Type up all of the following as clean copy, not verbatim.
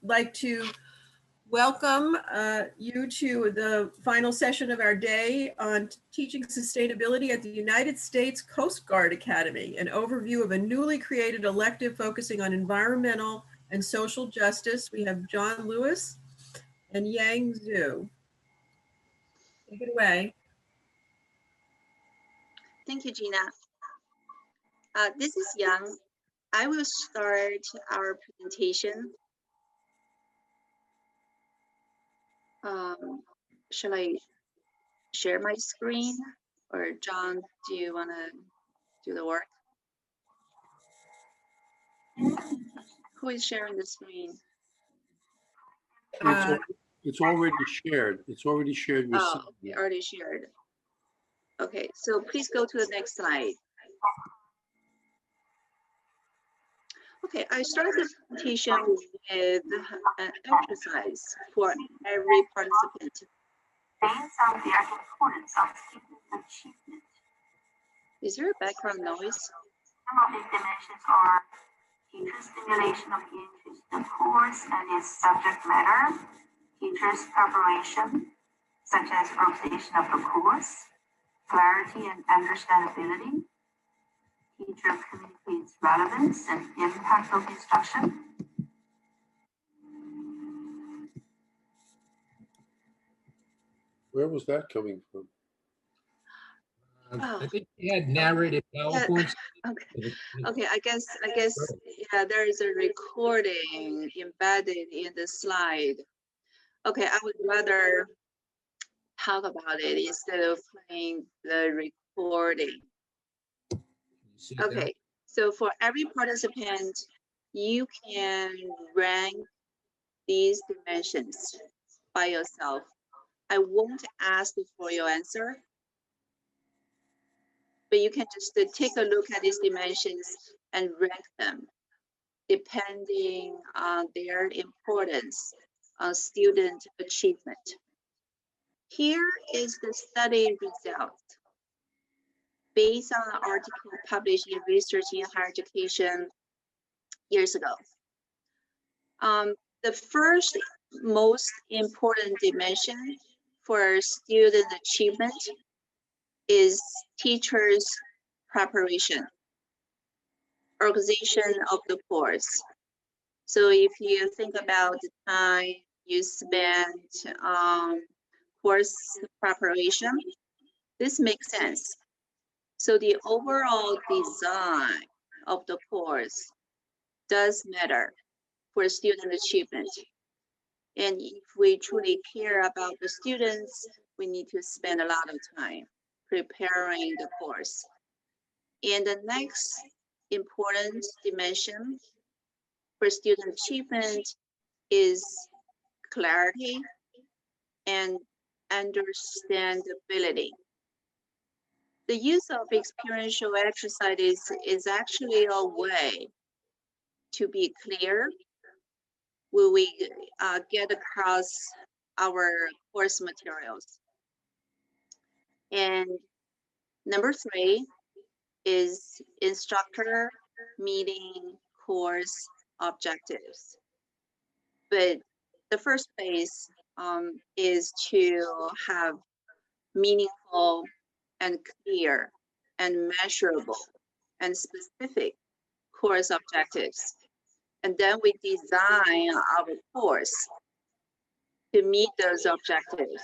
like to welcome you to the final session of our day on teaching sustainability at the United States Coast Guard Academy, an overview of a newly created elective focusing on environmental and social justice. We have John Lewis and Yang Zhu. Take it away. Thank you, Gina. This is Yang. I will start our presentation. Shall I share my screen, or John, do you want to do the work? Who is sharing the screen? It's already shared. It's already shared with okay, already shared. Okay, so please go to the next slide. Okay, I started the presentation with an exercise for every participant. Based on the importance of student achievement. Is there a background noise? Some of these dimensions are teacher stimulation of interest in the course and its subject matter, teacher's preparation, such as organization of the course, clarity and understandability, teacher communicates relevance and impact of instruction. Where was that coming from? I think he had narrated PowerPoints. Okay, I guess, yeah, there is a recording embedded in the slide. Okay, I would rather talk about it instead of playing the recording. Okay, so for every participant, you can rank these dimensions by yourself. I won't ask for your answer, but you can just take a look at these dimensions and rank them depending on their importance on student achievement. Here is the study result based on an article published in Research in Higher Education years ago. The first most important dimension for student achievement is teachers' preparation, organization of the course. So if you think about the time you spent on course preparation, this makes sense. So the overall design of the course does matter for student achievement. And if we truly care about the students, we need to spend a lot of time preparing the course. And the next important dimension for student achievement is clarity and understandability. The use of experiential exercises is actually a way to be clear when we get across our course materials. And number 3 is instructor meeting course objectives. But the first place is to have meaningful and clear and measurable and specific course objectives. And then we design our course to meet those objectives.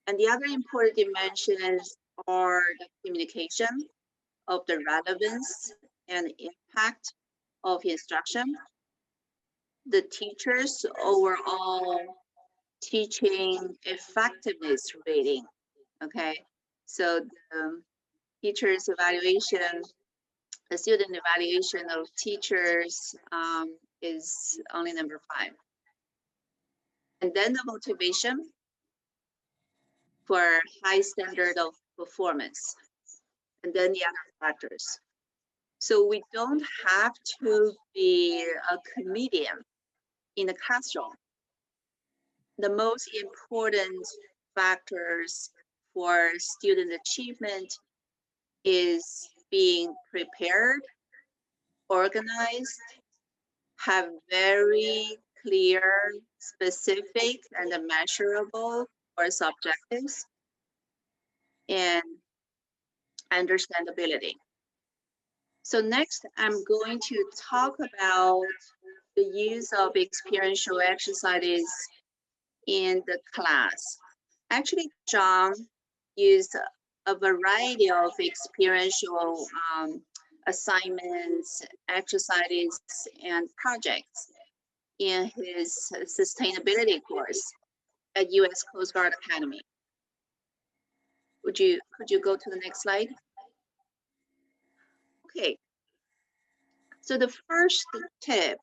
And the other important dimensions are the communication of the relevance and impact of instruction, the teacher's overall teaching effectiveness rating, okay? So the teacher's evaluation, the student evaluation of teachers is only number 5. And then the motivation for high standard of performance, and then the other factors. So we don't have to be a comedian in the classroom. The most important factors for student achievement is being prepared, organized, have very clear, specific, and measurable course objectives, and understandability. So next, I'm going to talk about the use of experiential exercises in the class. Actually, John used a variety of experiential assignments, exercises, and projects in his sustainability course at U.S. Coast Guard Academy. Could you go to the next slide? Okay. So the first tip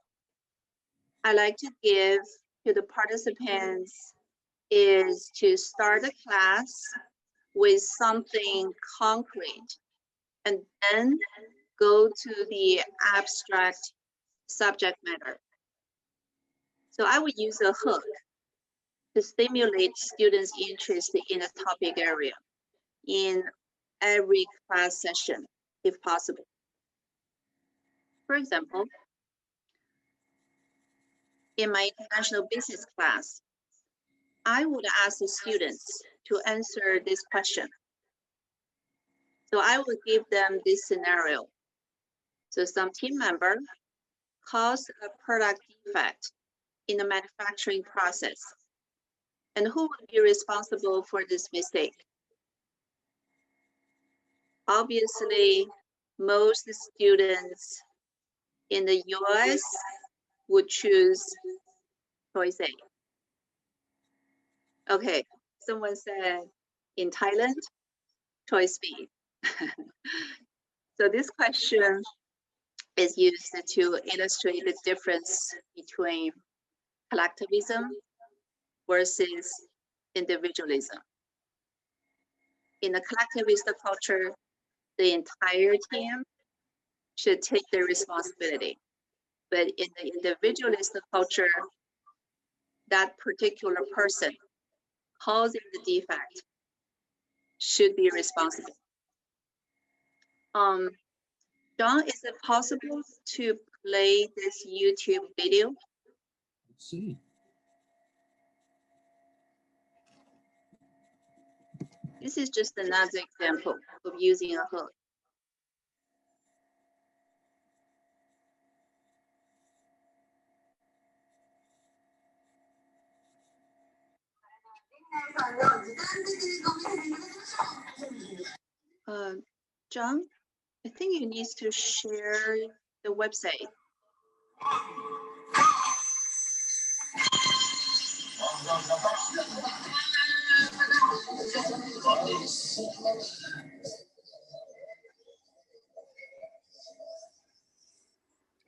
I like to give to the participants is to start a class with something concrete and then go to the abstract subject matter. So I would use a hook to stimulate students' interest in a topic area in every class session, if possible. For example, in my international business class, I would ask the students to answer this question. So I would give them this scenario. So some team member caused a product defect in the manufacturing process. And who would be responsible for this mistake? Obviously, most students in the US would choose choice A. Okay, someone said in Thailand, choice B. So this question is used to illustrate the difference between collectivism versus individualism. In a collectivist culture, the entire team should take their responsibility. But in the individualist culture, that particular person causing the defect should be responsible. John, is it possible to play this YouTube video? Let's see. This is just another example of using a hook. John, I think you need to share the website.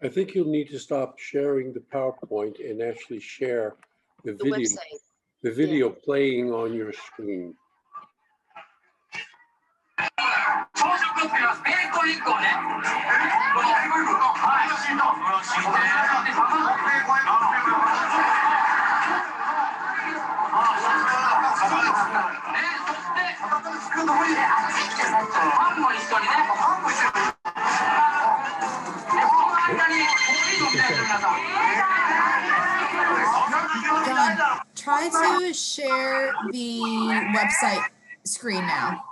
I think you'll need to stop sharing the PowerPoint and actually share the video playing on your screen. John, try to share the website screen now.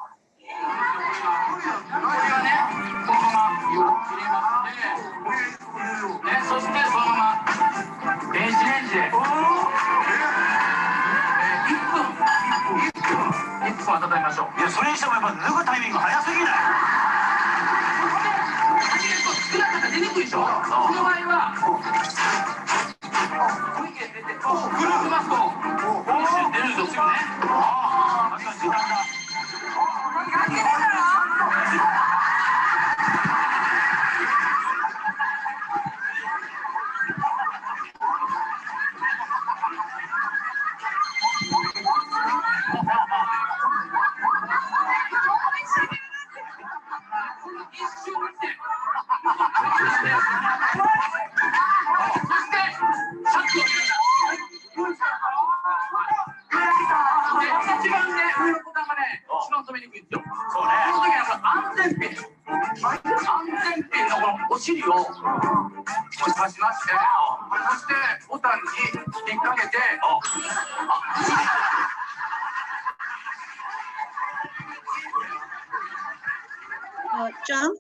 John,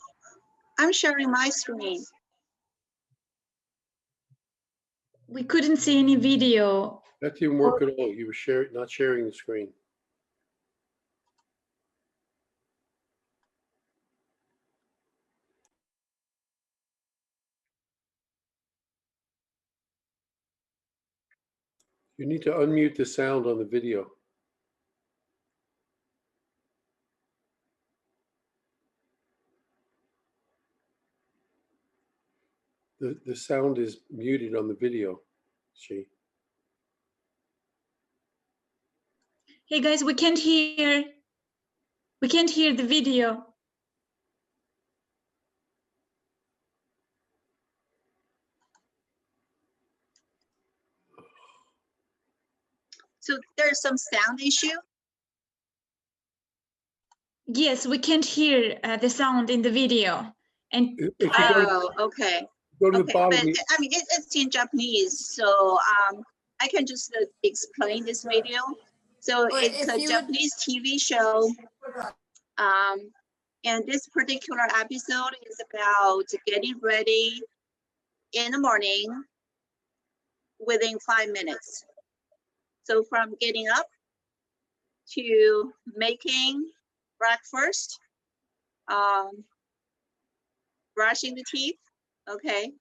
I'm sharing my screen. We couldn't see any video. That didn't work at all. You were not sharing the screen. You need to unmute the sound on the video. The sound is muted on the video, She. Hey guys, we can't hear the video. So there's some sound issue. Yes, we can't hear the sound in the video. And If you Okay. go to the Okay, bottom, but I mean, it's in Japanese, so I can just explain this video. So Or it's if a you would- Japanese TV show. And this particular episode is about getting ready in the morning within 5 minutes. So from getting up to making breakfast, brushing the teeth, okay,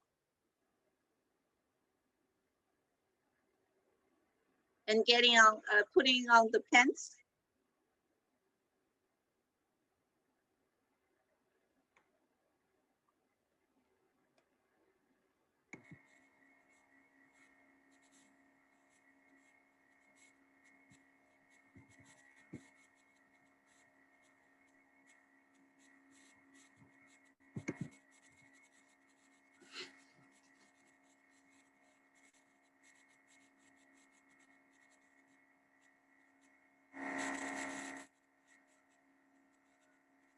and getting on, putting on the pants.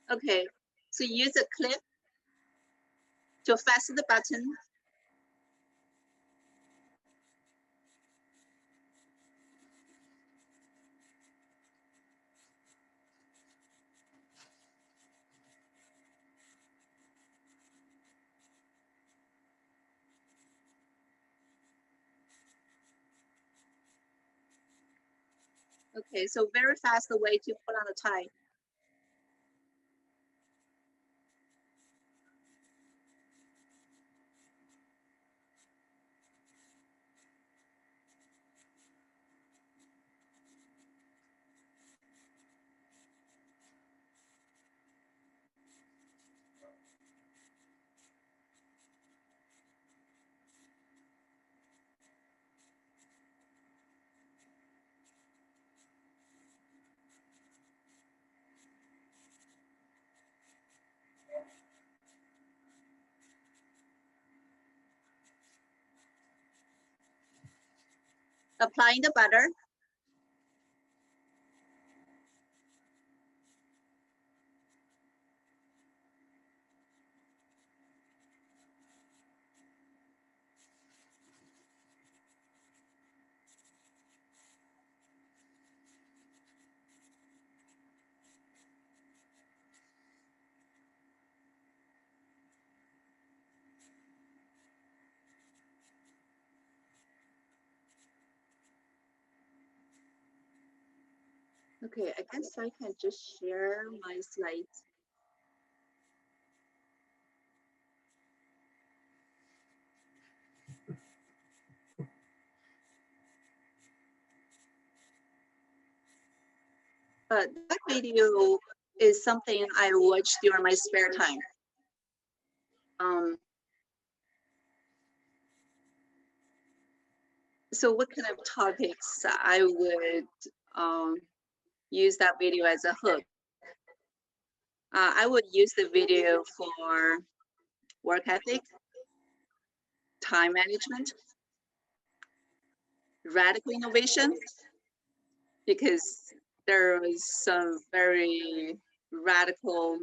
Okay, so use a clip to fasten the button. Okay, so very fast the way to put on a tie. Applying the butter. Okay, I guess I can just share my slides. But that video is something I watch during my spare time. So what kind of topics I would use that video as a hook? I would use the video for work ethic, time management, radical innovation, because there is some very radically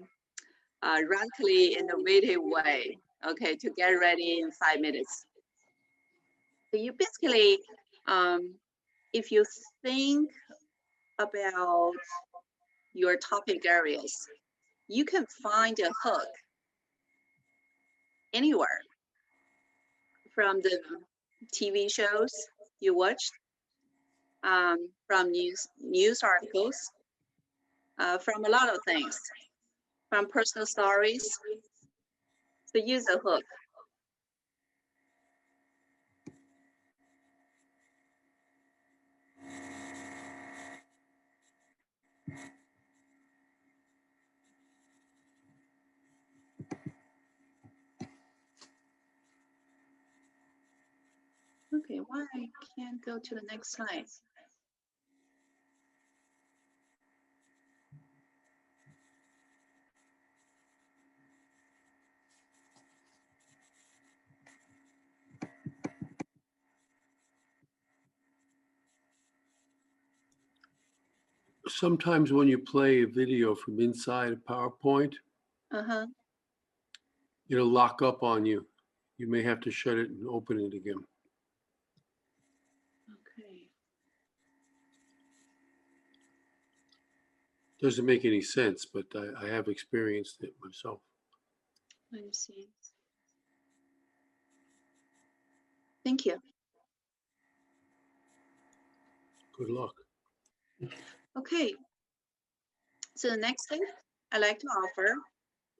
innovative way, okay, to get ready in 5 minutes. So you basically, if you think about your topic areas, you can find a hook anywhere, from the TV shows you watched, from news articles, from a lot of things, from personal stories. So use a hook. Okay, why I can't go to the next slide? Sometimes when you play a video from inside a PowerPoint, Uh-huh. it'll lock up on you. You may have to shut it and open it again. Okay. Doesn't make any sense, but I have experienced it myself. Let me see. Thank you. Good luck. Okay. So the next thing I'd like to offer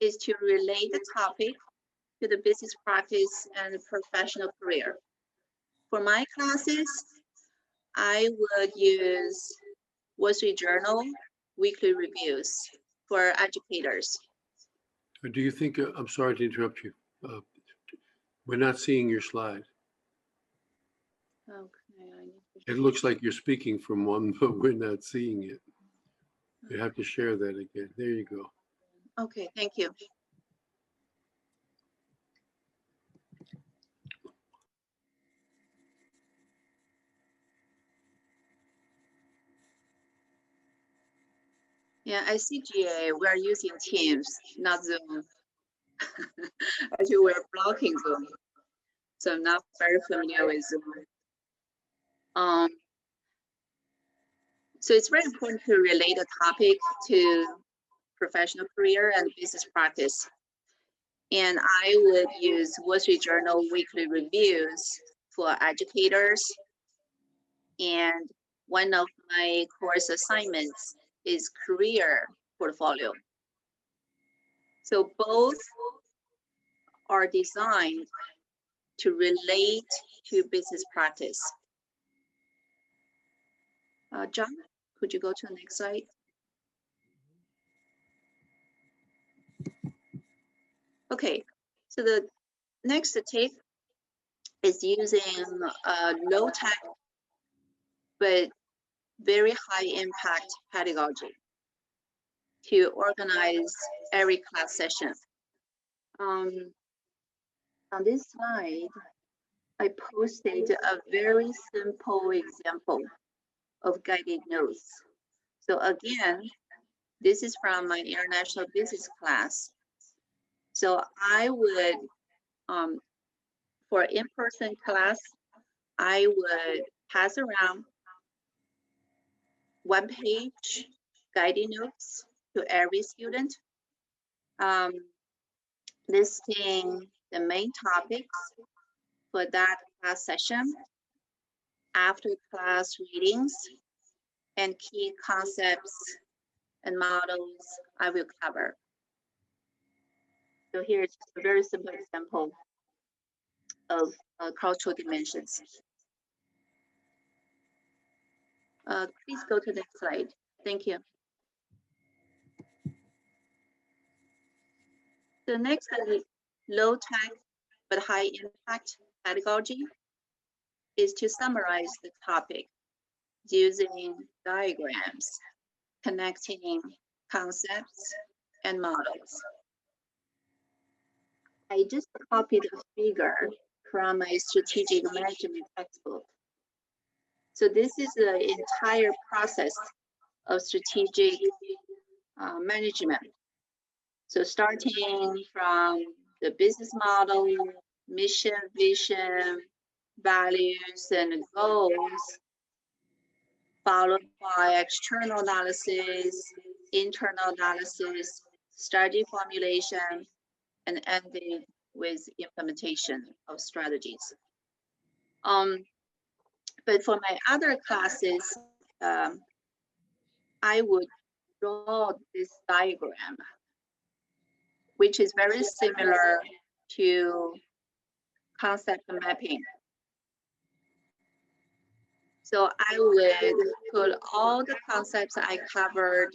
is to relate the topic to the business practice and professional career. For my classes, I would use Wall Street Journal weekly reviews for educators. Do you think, I'm sorry to interrupt you. We're not seeing your slide. Okay, I need to It looks like you're speaking from one, but we're not seeing it. You have to share that again. There you go. Okay, thank you. Yeah, I see GA, we are using Teams, not Zoom. Actually, we're blocking Zoom, so I'm not very familiar with Zoom. So it's very important to relate the topic to professional career and business practice. And I would use Wall Street Journal weekly reviews for educators. And one of my course assignments is career portfolio. So both are designed to relate to business practice. John, could you go to the next slide? Okay, so the next tip is using low tech but very high impact pedagogy to organize every class session. On this slide, I posted a very simple example of guided notes. So again, this is from my international business class. So I would, for in-person class, I would pass around one page guided notes to every student, listing the main topics for that class session, after class readings, and key concepts and models I will cover. So here's just a very simple example of cultural dimensions. Please go to the next slide. Thank you. The next is low tech but high impact pedagogy is to summarize the topic using diagrams, connecting concepts and models. I just copied a figure from my strategic management textbook. So this is the entire process of strategic management. So starting from the business model, mission, vision, values and goals, followed by external analysis, internal analysis, strategy formulation, and ending with implementation of strategies. But for my other classes, I would draw this diagram, which is very similar to concept mapping. So I would put all the concepts I covered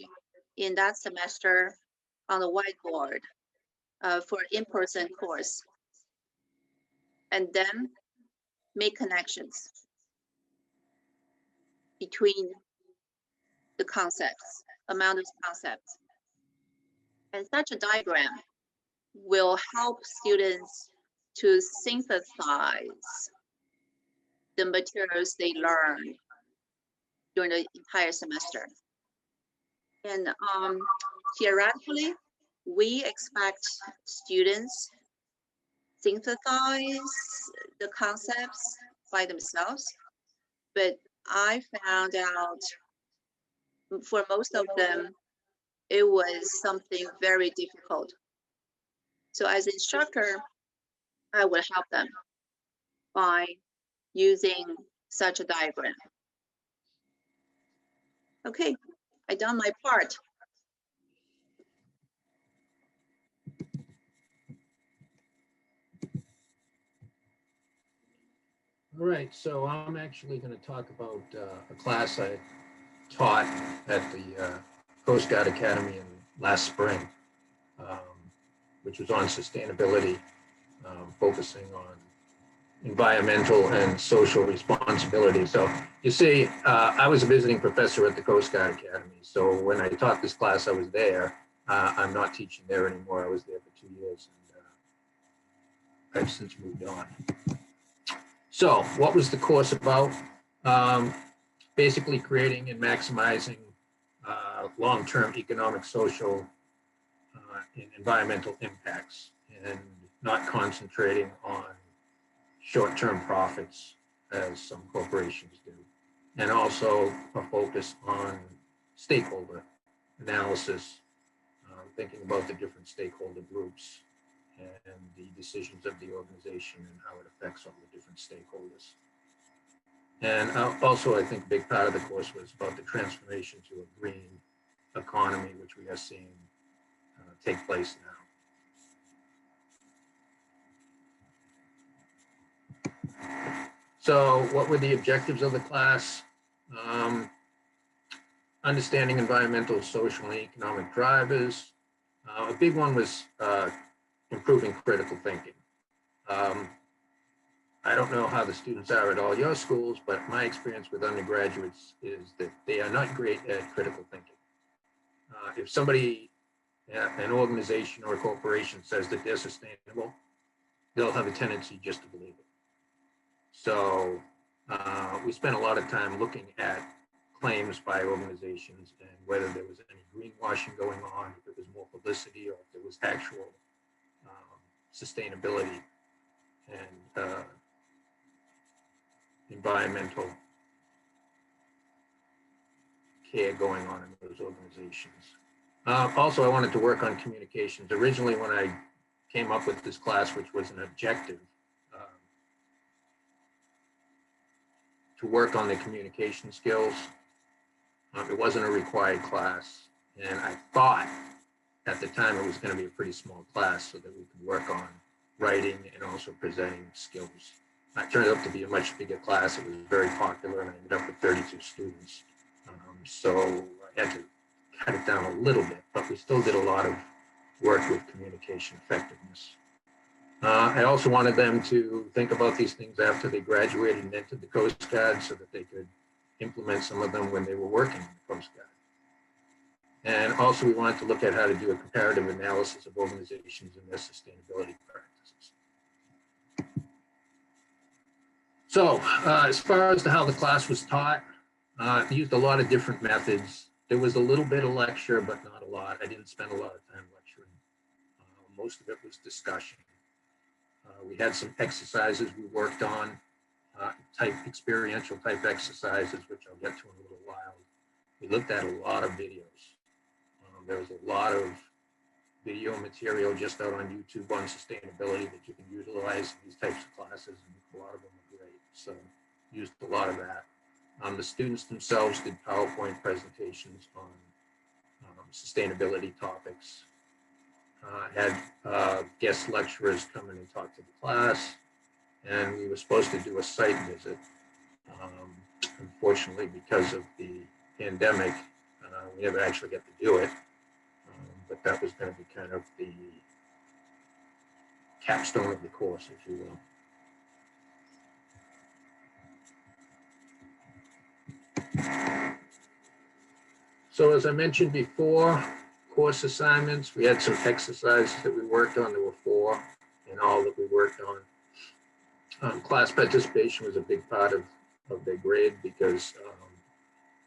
in that semester on the whiteboard for in-person course, and then make connections between the concepts, among those concepts. And such a diagram will help students to synthesize the materials they learn during the entire semester. And theoretically, we expect students synthesize the concepts by themselves, but I found out for most of them, it was something very difficult. So as an instructor, I will help them by using such a diagram. Okay, I done my part. All right, so I'm actually going to talk about a class I taught at the Coast Guard Academy in last spring, which was on sustainability, focusing on environmental and social responsibility. So you see, I was a visiting professor at the Coast Guard Academy. So when I taught this class, I was there. I'm not teaching there anymore. I was there for 2 years, and I've since moved on. So what was the course about? Basically creating and maximizing long-term economic, social, and environmental impacts, and not concentrating on short-term profits as some corporations do. And also a focus on stakeholder analysis, thinking about the different stakeholder groups and the decisions of the organization and how it affects all the different stakeholders. And also, I think a big part of the course was about the transformation to a green economy, which we are seeing take place now. So what were the objectives of the class? Understanding environmental, social, and economic drivers. A big one was improving critical thinking. I don't know how the students are at all your schools, but my experience with undergraduates is that they are not great at critical thinking. If somebody, an organization or a corporation says that they're sustainable, they'll have a tendency just to believe it. So we spent a lot of time looking at claims by organizations and whether there was any greenwashing going on, if it was more publicity, or if there was actual sustainability and environmental care going on in those organizations. Also, I wanted to work on communications. Originally, when I came up with this class, which was an objective, to work on the communication skills, it wasn't a required class. And I thought at the time it was going to be a pretty small class so that we could work on writing and also presenting skills. It turned out to be a much bigger class. It was very popular, and I ended up with 32 students. So I had to cut it down a little bit, but we still did a lot of work with communication effectiveness. I also wanted them to think about these things after they graduated and entered the Coast Guard so that they could implement some of them when they were working in the Coast Guard. And also we wanted to look at how to do a comparative analysis of organizations and their sustainability practices. So as far as how the class was taught, I used a lot of different methods. There was a little bit of lecture, but not a lot. I didn't spend a lot of time lecturing. Most of it was discussion. We had some exercises we worked on. type experiential type exercises, which I'll get to in a little while. We looked at a lot of videos. There was a lot of video material just out on YouTube on sustainability that you can utilize in these types of classes, and a lot of them are great. So used a lot of that. The students themselves did PowerPoint presentations on sustainability topics. Had guest lecturers come in and talk to the class, and we were supposed to do a site visit. Unfortunately, because of the pandemic, we never actually got to do it, but that was going to be kind of the capstone of the course, if you will. So as I mentioned before, course assignments, we had some exercises that we worked on. There were 4 in all that we worked on. Class participation was a big part of their grade because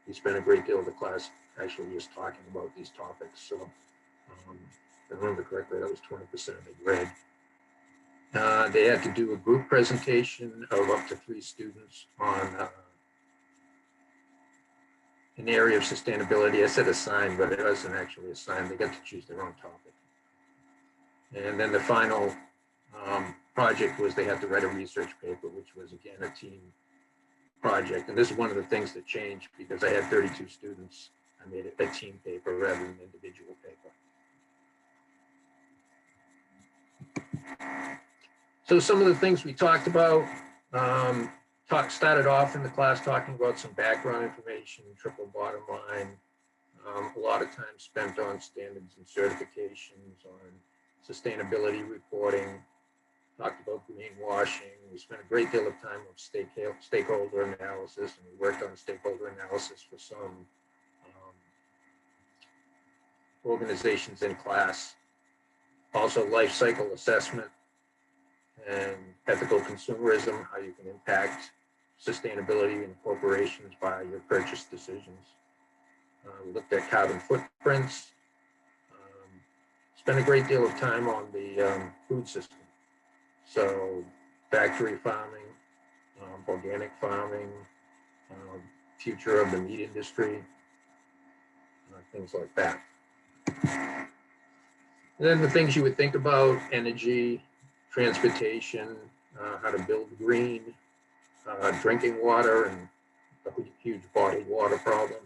we spent a great deal of the class actually just talking about these topics. So if I remember correctly, that was 20% of the grade. They had to do a group presentation of up to 3 students on an area of sustainability. I said assigned, but it wasn't actually assigned. They got to choose their own topic. And then the final project was they had to write a research paper, which was again a team project. And this is one of the things that changed because I had 32 students. I made it a team paper rather than an individual paper. So some of the things we talked about, started off in the class talking about some background information, triple bottom line, a lot of time spent on standards and certifications, on sustainability reporting, talked about greenwashing. We spent a great deal of time on stakeholder analysis, and we worked on stakeholder analysis for some organizations in class. Also life cycle assessment and ethical consumerism, how you can impact sustainability in corporations by your purchase decisions. We looked at carbon footprints, spent a great deal of time on the food system. So factory farming, organic farming, future of the meat industry, things like that. And then the things you would think about: energy, transportation, how to build green, drinking water and a huge bottled water problem,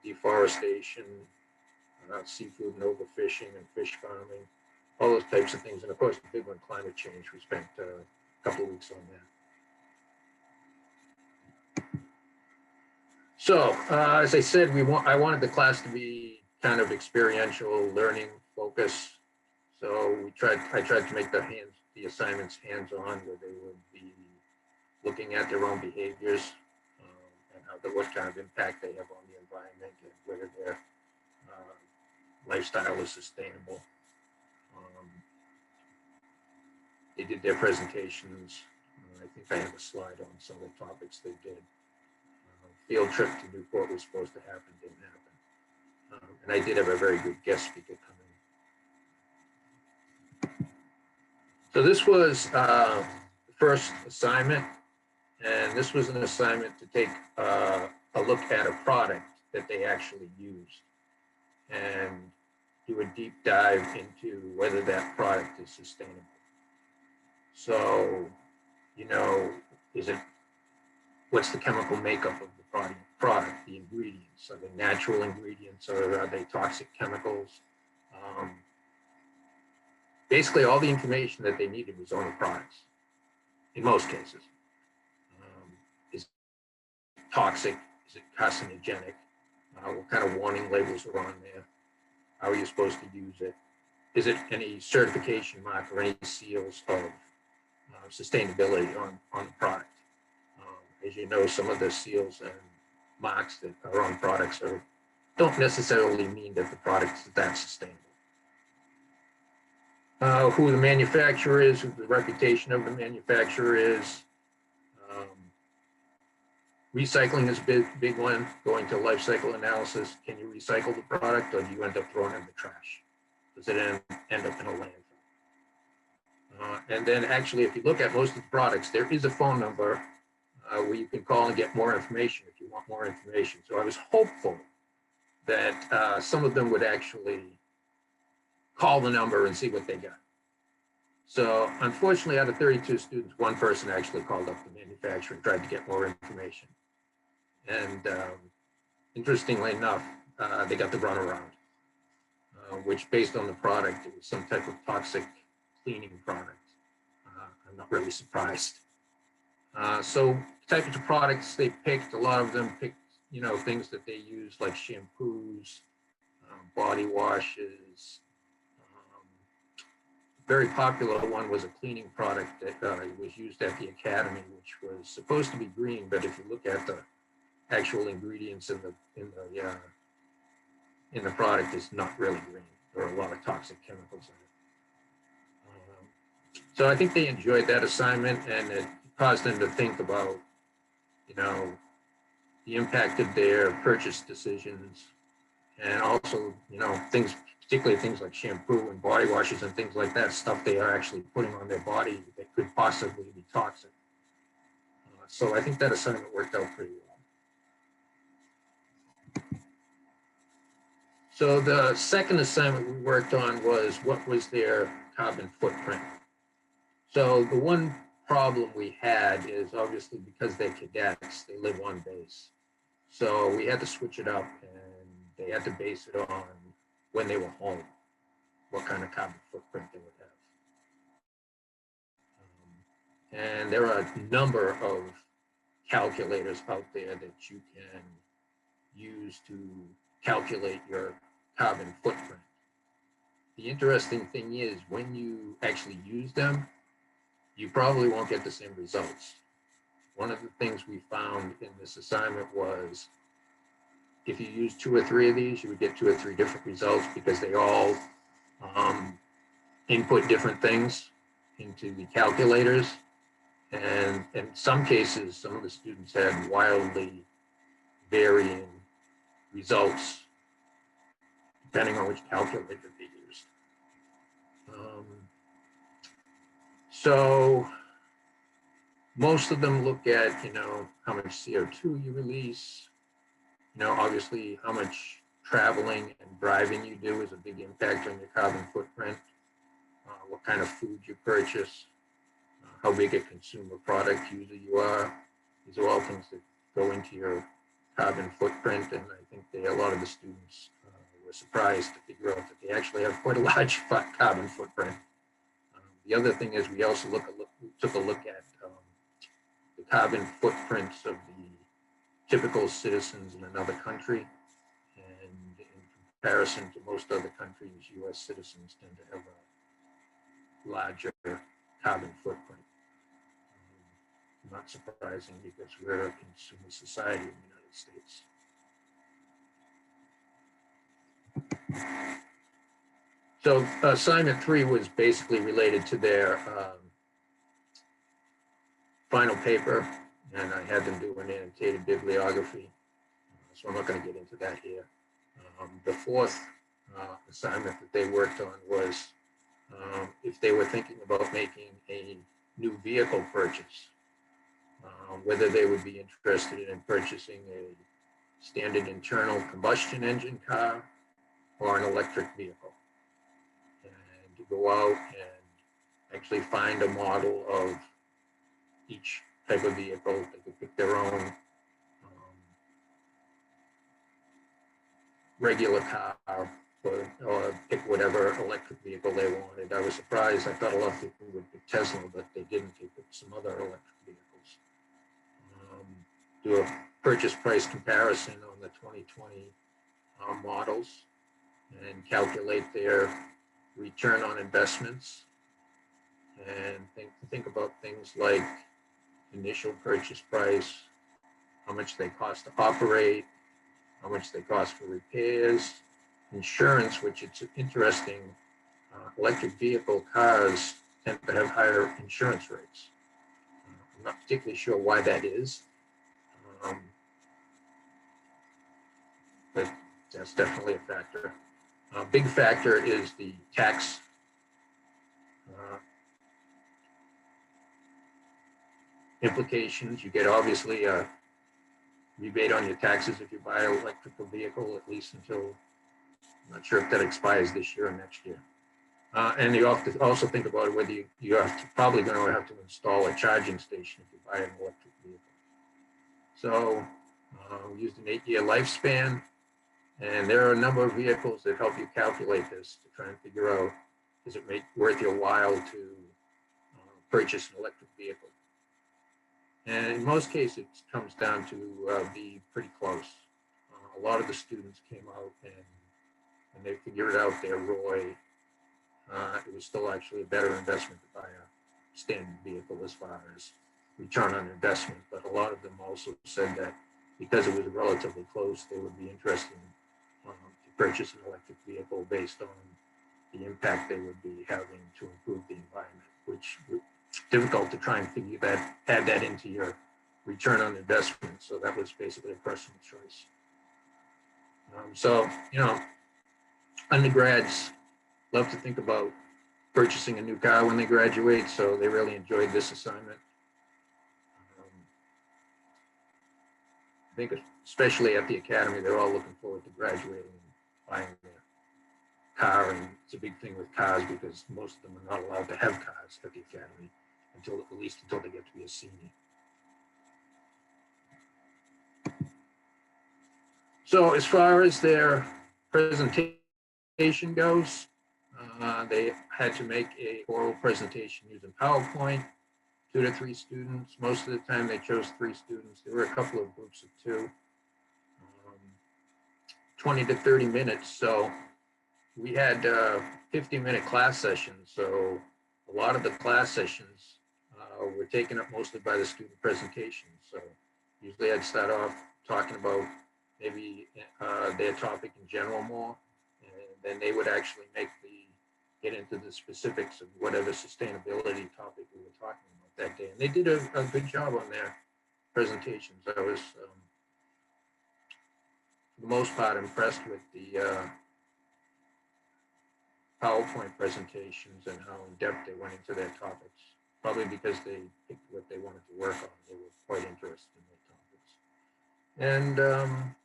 deforestation, seafood and overfishing and fish farming, all those types of things. And of course, the big one, climate change. We spent a couple of weeks on that. So as I said, I wanted the class to be kind of experiential, learning focus. So I tried to make the assignments hands-on, where they would be looking at their own behaviors and what kind of impact they have on the environment and whether their lifestyle is sustainable. They did their presentations. I think I have a slide on some of the topics they did. Field trip to Newport was supposed to happen, didn't happen. And I did have a very good guest speaker come in. So this was the first assignment, and this was an assignment to take a look at a product that they actually used and do a deep dive into whether that product is sustainable. So, what's the chemical makeup of the product, the ingredients? Are they natural ingredients, or are they toxic chemicals? Basically, all the information that they needed was on the products, in most cases. Is it toxic? Is it carcinogenic? What kind of warning labels are on there? How are you supposed to use it? Is it any certification mark or any seals of sustainability on the product? As you know, some of the seals and marks that are on products don't necessarily mean that the product is that sustainable. Who the manufacturer is, who the reputation of the manufacturer is. Recycling is a big one, going to life cycle analysis. Can you recycle the product, or do you end up throwing it in the trash? Does it end up in a landfill? And then actually, if you look at most of the products, there is a phone number where you can call and get more information if you want more information. So I was hopeful that some of them would actually call the number and see what they got. So unfortunately, out of 32 students, one person actually called up the manufacturer and tried to get more information. And interestingly enough, they got the runaround, which based on the product, it was some type of toxic cleaning product. I'm not really surprised. So types of products they picked, a lot of them picked, you know, things that they use like shampoos, body washes. Very popular one was a cleaning product that was used at the academy, which was supposed to be green, but if you look at the actual ingredients in the product, it's not really green. There are a lot of toxic chemicals in it. So I think they enjoyed that assignment, and it caused them to think about, you know, the impact of their purchase decisions, and also, you know, things, particularly things like shampoo and body washes and things like that, stuff they are actually putting on their body that could possibly be toxic. So I think that assignment worked out pretty well. So the second assignment we worked on was what was their carbon footprint. So the one problem we had is obviously because they're cadets, they live on base. So we had to switch it up, and they had to base it on when they were home, what kind of carbon footprint they would have. And there are a number of calculators out there that you can use to calculate your carbon footprint. The interesting thing is when you actually use them, you probably won't get the same results. One of the things we found in this assignment was if you use 2 or 3 of these, you would get 2 or 3 different results because they all input different things into the calculators. And in some cases, some of the students had wildly varying results depending on which calculator they used. So most of them look at, you know, how much CO2 you release, you know, obviously how much traveling and driving you do is a big impact on your carbon footprint, what kind of food you purchase, how big a consumer product user you are. These are all things that go into your carbon footprint, and I think a lot of the students were surprised to figure out that they actually have quite a large carbon footprint. The other thing is we also took a look at the carbon footprints of the typical citizens in another country, and in comparison to most other countries, U.S. citizens tend to have a larger carbon footprint. Not surprising because we're a consumer society in the United States. So assignment 3 was basically related to their final paper, and I had them do an annotated bibliography. So I'm not going to get into that here. The fourth assignment that they worked on was if they were thinking about making a new vehicle purchase, whether they would be interested in purchasing a standard internal combustion engine car or an electric vehicle, and to go out and actually find a model of each type of vehicle. They could pick their own regular car or pick whatever electric vehicle they wanted. I was surprised. I thought a lot of people would pick Tesla, but they didn't. They picked some other electric vehicles. Do a purchase price comparison on the 2020 models and calculate their return on investments, and think about things like initial purchase price, how much they cost to operate, how much they cost for repairs, insurance, which it's interesting, electric vehicle cars tend to have higher insurance rates. I'm not particularly sure why that is, but that's definitely a factor. A big factor is the tax implications. You get obviously a rebate on your taxes if you buy an electrical vehicle, at least until, I'm not sure if that expires this year or next year. And you have to also think about whether you have to, probably going to have to install a charging station if you buy an electric vehicle. So we used an 8-year lifespan, and there are a number of vehicles that help you calculate this to try and figure out, does it make worth your while to purchase an electric vehicle? And in most cases, it comes down to be pretty close. A lot of the students came out and they figured out their ROI. It was still actually a better investment to buy a standard vehicle as far as return on investment. But a lot of them also said that because it was relatively close, they would be interested in, to purchase an electric vehicle based on the impact they would be having to improve the environment, which is difficult to try and figure that, add that into your return on investment. So that was basically a personal choice. So, you know, undergrads love to think about purchasing a new car when they graduate, so they really enjoyed this assignment. I think especially at the academy, they're all looking forward to graduating and buying their car, and it's a big thing with cars because most of them are not allowed to have cars at the academy until, at least until they get to be a senior. So as far as their presentation goes, they had to make a oral presentation using PowerPoint, 2 to 3 students. Most of the time they chose 3 students. There were a couple of groups of 2, 20 to 30 minutes. So we had 50-minute class sessions. So a lot of the class sessions were taken up mostly by the student presentations. So usually I'd start off talking about maybe their topic in general more, and then they would actually get into the specifics of whatever sustainability topic we were talking about that day. And they did a good job on their presentations. I was, for the most part, impressed with the PowerPoint presentations and how in depth they went into their topics. Probably because they picked what they wanted to work on. They were quite interested in their topics. And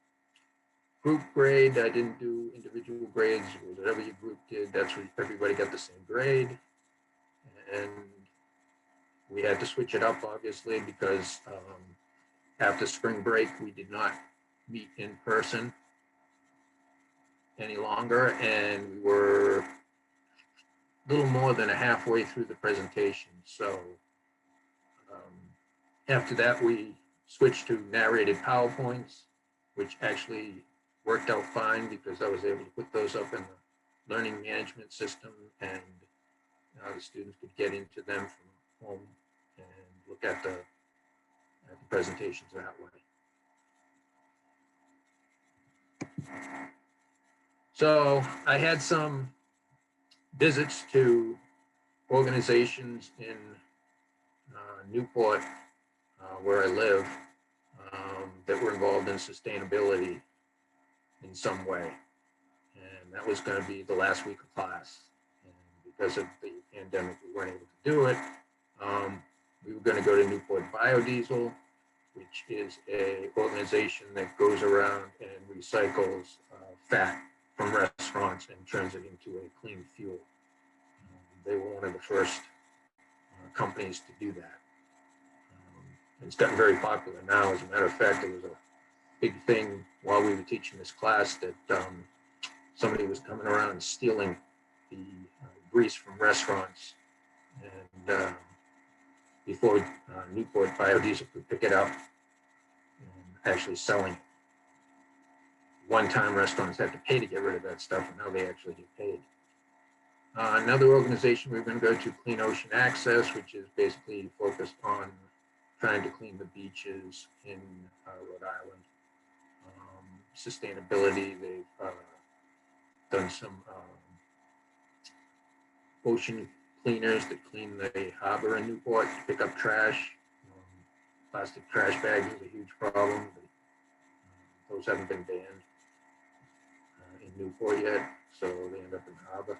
group grade, I didn't do individual grades. Whatever your group did, that's what everybody got the same grade. And we had to switch it up, obviously, because after spring break, we did not meet in person any longer, and we were a little more than halfway through the presentation. So after that, we switched to narrated PowerPoints, which actually worked out fine because I was able to put those up in the learning management system, and the students could get into them from home and look at the presentations that way. So I had some visits to organizations in Newport, where I live, that were involved in sustainability in some way. And that was going to be the last week of class. And because of the pandemic, we weren't able to do it. We were going to go to Newport Biodiesel, which is an organization that goes around and recycles fat from restaurants and turns it into a clean fuel. They were one of the first companies to do that. It's gotten very popular now. As a matter of fact, it was a big thing while we were teaching this class that somebody was coming around and stealing the grease from restaurants, and before Newport Biodiesel could pick it up and actually selling it. One-time restaurants had to pay to get rid of that stuff, and now they actually get paid. Another organization we're going to go to, Clean Ocean Access, which is basically focused on trying to clean the beaches in Rhode Island. Sustainability, they've done some ocean cleaners that clean the harbor in Newport to pick up trash. Plastic trash bags is a huge problem. But, those haven't been banned in Newport yet, so they end up in the harbor.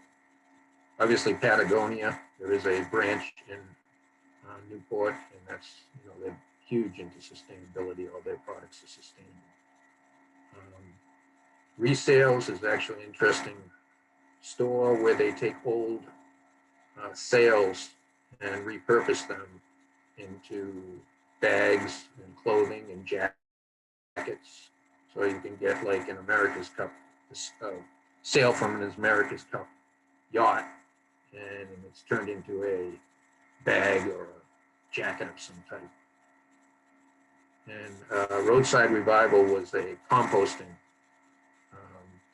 Obviously, Patagonia, there is a branch in Newport, and that's, you know, they're huge into sustainability. All their products are sustainable. Resales is actually an interesting store where they take old sails and repurpose them into bags and clothing and jackets. So you can get like an America's Cup sail from an America's Cup yacht, and it's turned into a bag or a jacket of some type. And Roadside Revival was a composting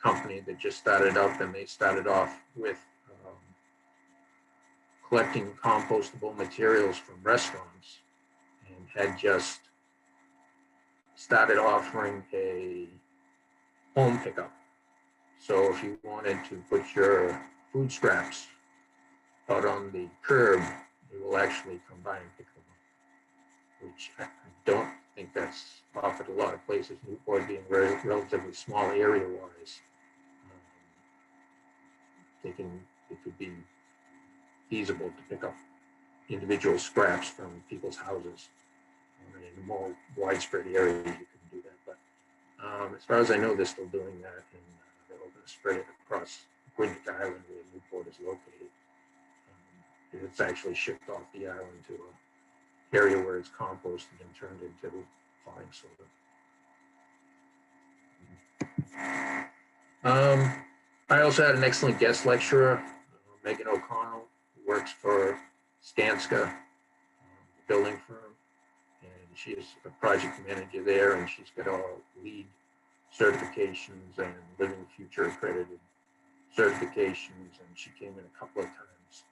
company that just started up, and they started off with collecting compostable materials from restaurants, and had just started offering a home pickup. So if you wanted to put your food scraps out on the curb, they will actually come by and pick them up, which I don't think that's offered a lot of places. Newport being very relatively small area-wise, it could be feasible to pick up individual scraps from people's houses. In a more widespread area, you couldn't do that. But as far as I know, they're still doing that, and they're going to spread it across Gwynedd Island, where Newport is located. It's actually shipped off the island to an area where it's composted and turned into fine soda. I also had an excellent guest lecturer, Megan O'Connell, who works for Skanska, building firm, and she is a project manager there, and she's got all LEED certifications and Living Future accredited certifications, and she came in a couple of times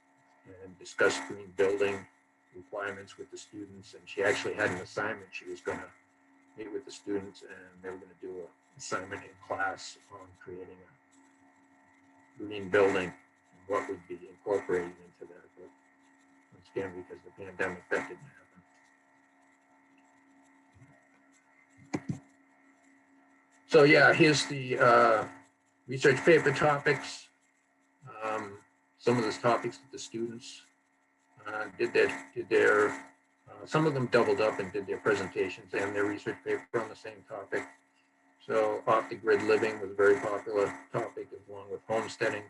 and discussed green building requirements with the students, and she actually had an assignment. She was going to meet with the students, and they were going to do an assignment in class on creating a green building and what would be incorporated into that. But once again, because of the pandemic, that didn't happen. So yeah, here's the research paper topics. Some of the topics that the students did their some of them doubled up and did their presentations and their research paper on the same topic. So off-the-grid living was a very popular topic, along with homesteading.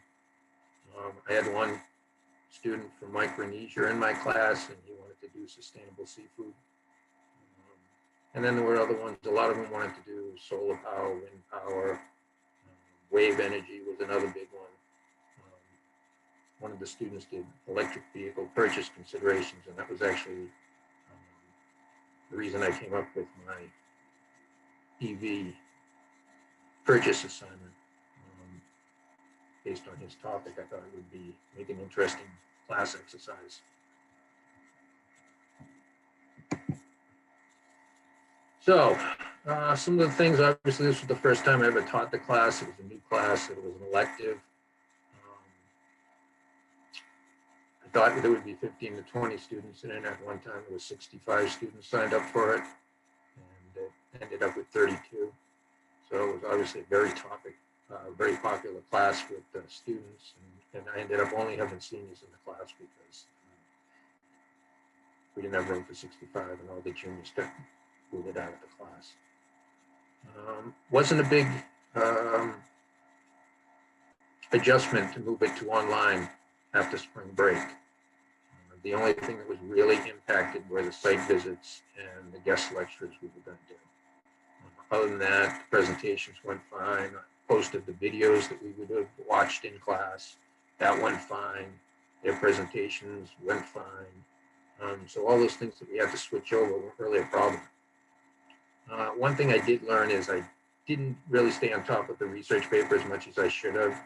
I had one student from Micronesia in my class, and he wanted to do sustainable seafood. And then there were other ones. A lot of them wanted to do solar power, wind power, wave energy was another big one. One of the students did electric vehicle purchase considerations, and that was actually the reason I came up with my EV purchase assignment. Based on his topic, I thought it would make an interesting class exercise. So some of the things, obviously this was the first time I ever taught the class. It was a new class, it was an elective. I thought there would be 15 to 20 students in it. At one time, there was 65 students signed up for it, and it ended up with 32. So it was obviously a very popular class with the students, and I ended up only having seniors in the class because we didn't have room for 65, and all the juniors got booted out of the class. Wasn't a big adjustment to move it to online after spring break. The only thing that was really impacted were the site visits and the guest lectures we were going to do. Other than that, the presentations went fine. I posted the videos that we would have watched in class. That went fine. Their presentations went fine. So all those things that we had to switch over weren't really a problem. One thing I did learn is I didn't really stay on top of the research paper as much as I should have.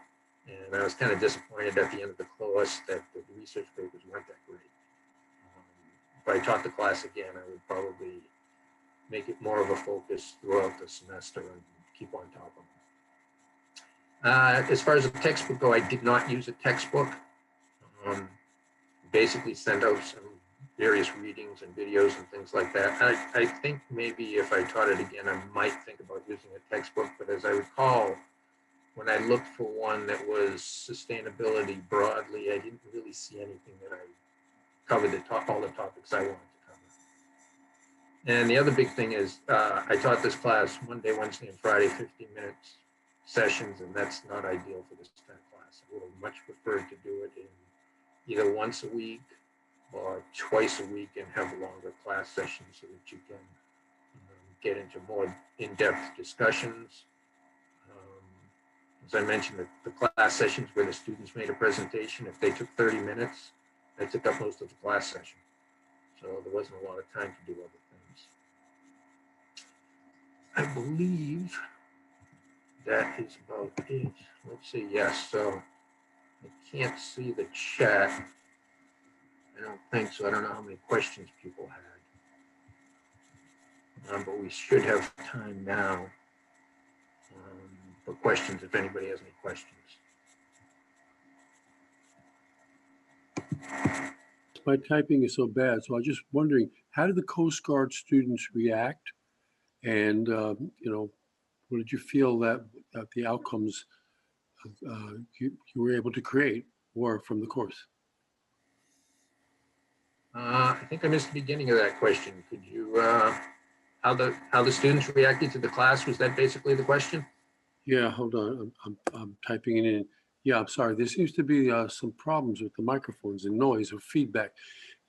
And I was kind of disappointed at the end of the course that the research papers weren't that great. If I taught the class again, I would probably make it more of a focus throughout the semester and keep on top of it. As far as the textbook go, I did not use a textbook. Basically send out some various readings and videos and things like that. I think maybe if I taught it again, I might think about using a textbook, but as I recall, when I looked for one that was sustainability broadly, I didn't really see anything that I covered all the topics I wanted to cover. And the other big thing is I taught this class Monday, Wednesday, and Friday, 15-minute sessions, and that's not ideal for this kind of class. I would have much preferred to do it in either once a week or twice a week and have longer class sessions so that you can get into more in-depth discussions. As I mentioned, the class sessions where the students made a presentation, if they took 30 minutes, they took up most of the class session. So there wasn't a lot of time to do other things. I believe that is about it. Let's see, yes, so I can't see the chat. I don't think so. I don't know how many questions people had. But we should have time now for questions if anybody has any questions. My typing is so bad, so I was just wondering, how did the Coast Guard students react? And, what did you feel that the outcomes you were able to create were from the course? I think I missed the beginning of that question. Could you, how the students reacted to the class? Was that basically the question? Yeah, hold on. I'm typing it in. Yeah, I'm sorry. There seems to be some problems with the microphones and noise or feedback.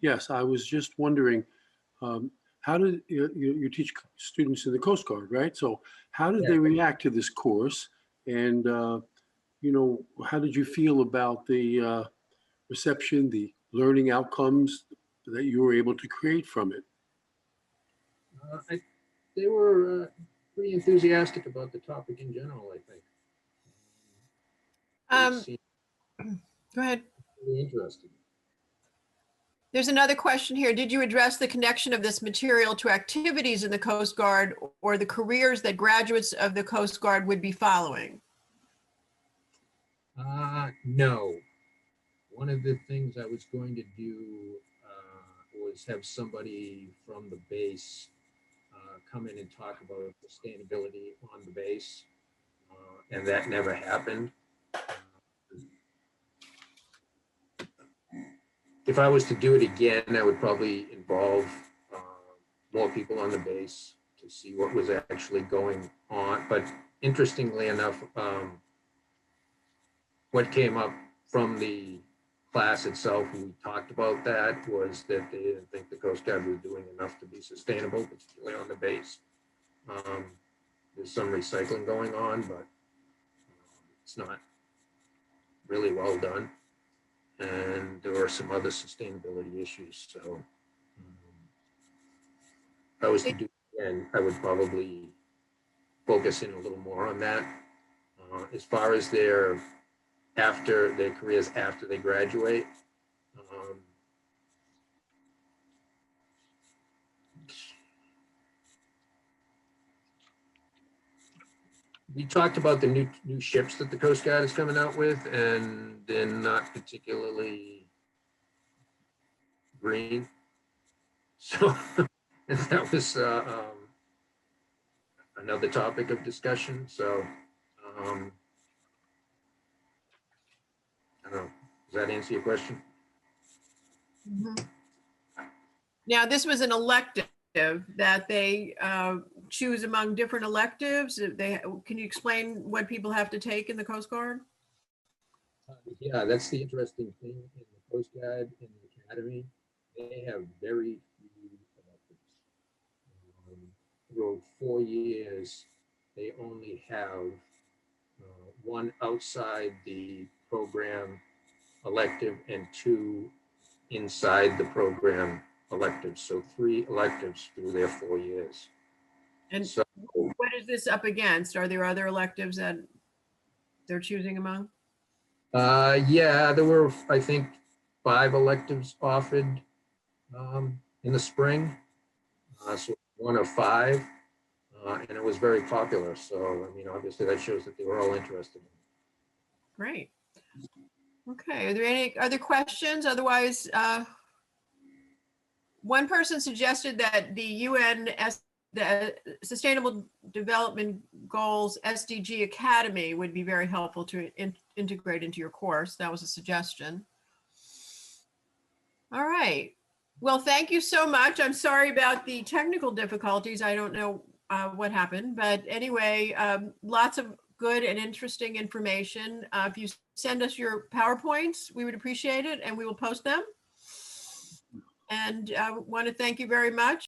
Yes, I was just wondering, how did you teach students in the Coast Guard, right? So how did they react to this course? And, how did you feel about the reception, the learning outcomes that you were able to create from it? They were pretty enthusiastic about the topic in general, I think. Go ahead. Really interested. There's another question here. Did you address the connection of this material to activities in the Coast Guard or the careers that graduates of the Coast Guard would be following? No. One of the things I was going to do was have somebody from the base come in and talk about sustainability on the base, and that never happened. If I was to do it again, I would probably involve more people on the base to see what was actually going on. But interestingly enough, what came up from the class itself, when we talked about that, was that they didn't think the Coast Guard was doing enough to be sustainable, particularly on the base. There's some recycling going on, but it's not really well done. And there are some other sustainability issues. So if I was to do it again, I would probably focus in a little more on that. As far as their careers after they graduate, we talked about the new ships that the Coast Guard is coming out with, and they're not particularly green. So that was another topic of discussion. So I don't know. Does that answer your question? Mm-hmm. Now, this was an elective that they choose among different electives. Can you explain what people have to take in the Coast Guard? Yeah, that's the interesting thing in the Coast Guard and the Academy. They have very few electives. For 4 years, they only have one outside the program elective and 2 inside the program electives. So 3 electives through their 4 years. And so, what is this up against? Are there other electives that they're choosing among? Yeah, there were, I think, 5 electives offered in the spring. So 1 of 5, and it was very popular. So, I mean, obviously that shows that they were all interested in it. Great. Okay, are there any other questions? Otherwise, one person suggested that the UN, the Sustainable Development Goals SDG Academy would be very helpful to integrate into your course. That was a suggestion. All right. Well, thank you so much. I'm sorry about the technical difficulties. I don't know what happened, but anyway, lots of good and interesting information. If you send us your PowerPoints, we would appreciate it, and we will post them. And I want to thank you very much.